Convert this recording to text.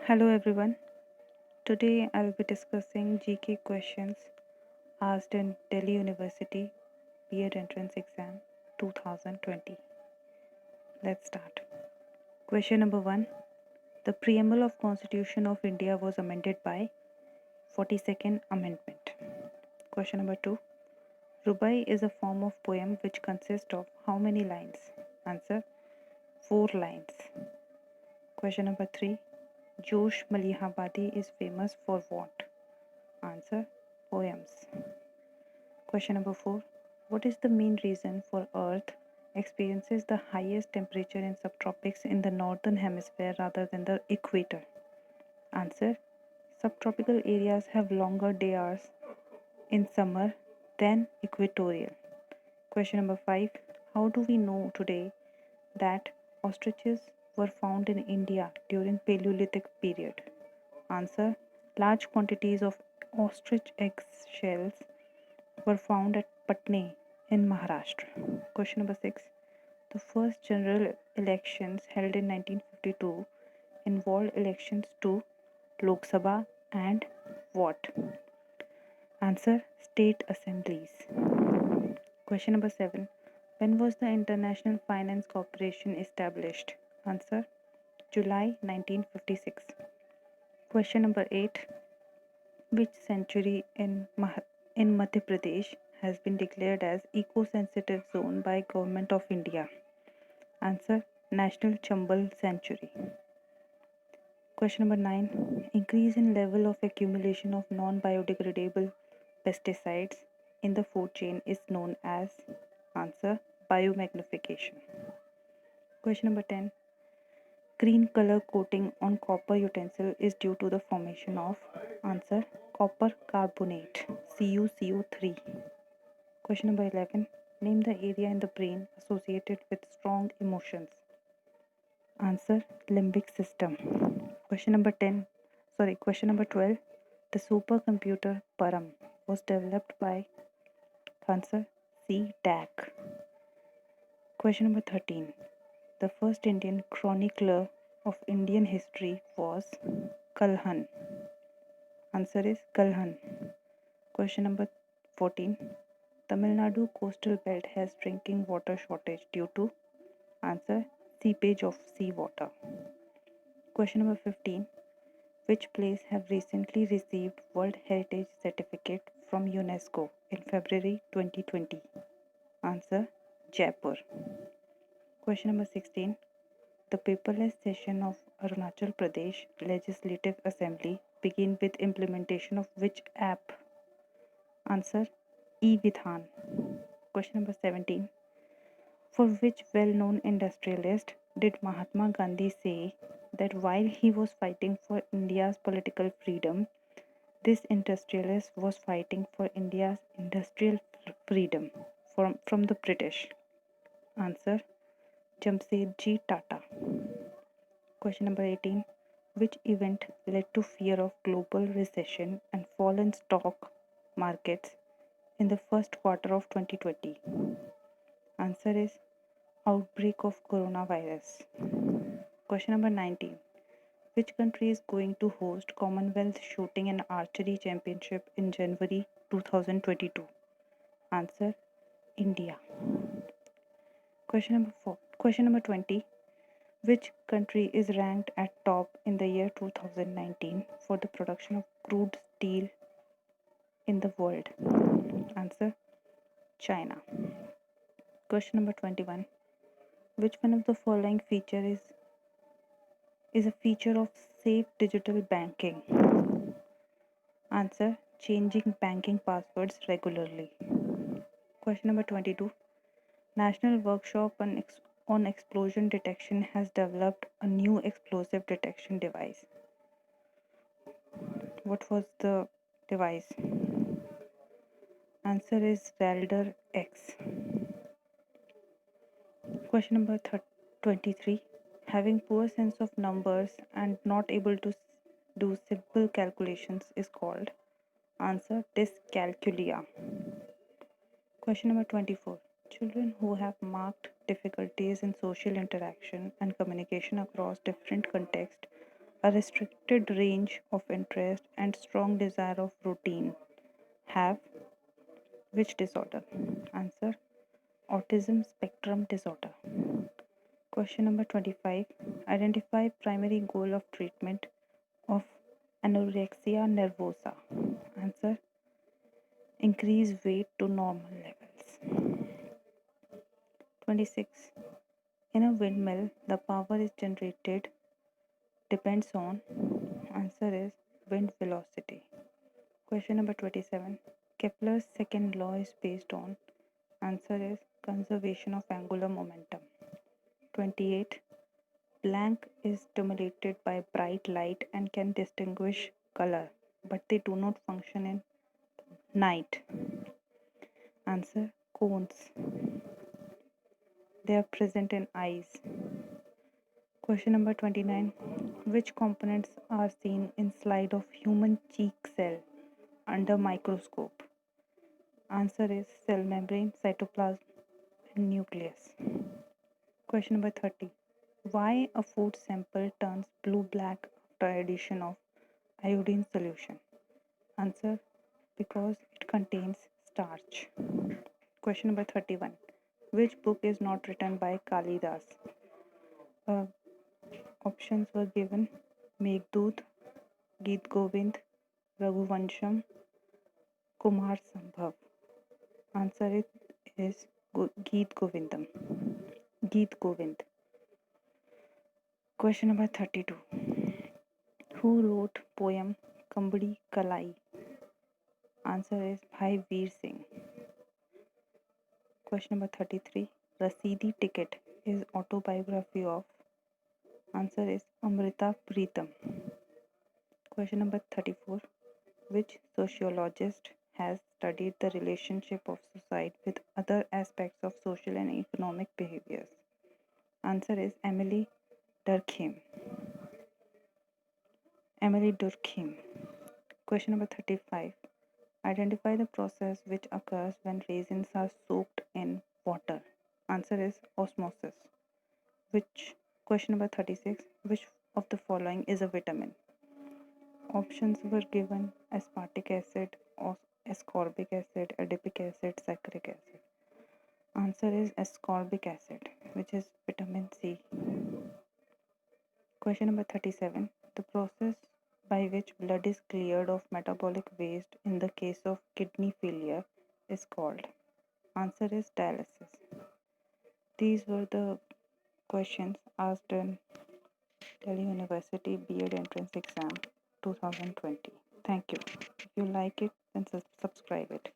Hello everyone. Today I'll be discussing GK questions asked in Delhi University B.Ed Entrance Exam 2020. Let's start. Question number 1. The preamble of Constitution of India was amended by 42nd Amendment. Question number 2. Rubai is a form of poem which consists of how many lines? Answer: 4 lines. Question number 3. Josh Malihabadi is famous for what? Answer: poems. Question number 4. What is the main reason for Earth experiences the highest temperature in subtropics in the northern hemisphere rather than the equator? Answer: subtropical areas have longer day hours in summer than equatorial. Question number 5. How do we know today that ostriches were found in India during Paleolithic period? Answer: large quantities of ostrich egg shells were found at Patna in Maharashtra. Question number 6. The first general elections held in 1952 involved elections to Lok Sabha and what? Answer: state assemblies. Question number 7. When was the International Finance Corporation established? Answer: July 1956. Question number 8. Which sanctuary in Madhya Pradesh has been declared as eco-sensitive zone by Government of India? Answer: National Chambal Sanctuary. Question number 9. Increase in level of accumulation of non-biodegradable pesticides in the food chain is known as? Answer: biomagnification. Question number 10. Green color coating on copper utensil is due to the formation of? Answer: copper carbonate, CuCO3. Question number 11. Name the area in the brain associated with strong emotions. Answer: limbic system. Question number 12. The supercomputer Param was developed by? Answer: C. DAC. Question number 13. The first Indian chronicler of Indian history was? Kalhan. Answer is Kalhan. Question number 14. Tamil Nadu coastal belt has drinking water shortage due to? Answer: seepage of seawater. Question number 15. Which place have recently received World Heritage Certificate from UNESCO in February 2020? Answer: Jaipur. Question number 16. The paperless session of Arunachal Pradesh Legislative Assembly begin with implementation of which app? Answer: e-Vidhan. Question number 17. For which well-known industrialist did Mahatma Gandhi say that while he was fighting for India's political freedom, this industrialist was fighting for India's industrial freedom from the British? Answer: Jamsetji Tata. Question number 18. Which event led to fear of global recession and fall in stock markets in the first quarter of 2020? Answer is outbreak of coronavirus. Question number 19. Which country is going to host Commonwealth Shooting and Archery Championship in January 2022? Answer: India. Question number 20. Which country is ranked at top in the year 2019 for the production of crude steel in the world? Answer: China. Question number 21. Which one of the following feature is a feature of safe digital banking? Answer: changing banking passwords regularly. Question number 22. National Workshop on Explosion Detection has developed a new explosive detection device. What was the device? Answer is Ralder X. Question number 23. Having poor sense of numbers and not able to do simple calculations is called? Answer: dyscalculia. Question number 24. Children who have marked difficulties in social interaction and communication across different contexts A restricted range of interest and strong desire of routine. Have which disorder? Answer: autism spectrum disorder. Question number 25. Identify primary goal of treatment of anorexia nervosa. Answer: increase weight to normal levels. 26. In a windmill, the power is generated depends on. Answer is wind velocity. Question number 27. Kepler's second law is based on. Answer is conservation of angular momentum. 28. Blank is stimulated by bright light and can distinguish color, but they do not function in night. Answer: cones. They are present in eyes. Question number 29. Which components are seen in slide of human cheek cell under microscope? Answer is cell membrane, cytoplasm, and nucleus. Question number 30. Why a food sample turns blue-black after addition of iodine solution? Answer: because it contains starch. Question number 31. Which book is not written by Kalidas? Uh, Options were given: Meghdut, Geet Govind, Raghuvansham, Kumar Sambhav. Answer is Geet Govindam. Geet Govind. Question number 32. Who wrote poem Kambadi Kalai? Answer is Bhai Veer Singh. Question number 33. Rasidi Ticket is autobiography of. Answer is Amrita Pritam. Question number 34. Which sociologist has studied the relationship of society with other aspects of social and economic behaviors? Answer is Emily Durkheim. Emily Durkheim. Question number 35. Identify the process which occurs when raisins are soaked in water. Answer is osmosis. Which Question number 36. Which of the following is a vitamin? Options were given: aspartic acid, ascorbic acid, adipic acid, saccharic acid. Answer is ascorbic acid, which is vitamin C. Question number 37. The process by which blood is cleared of metabolic waste in the case of kidney failure is called. Answer is dialysis. These were the questions asked in Delhi University B.Ed Entrance Exam 2020. Thank you. If you like it, then subscribe it.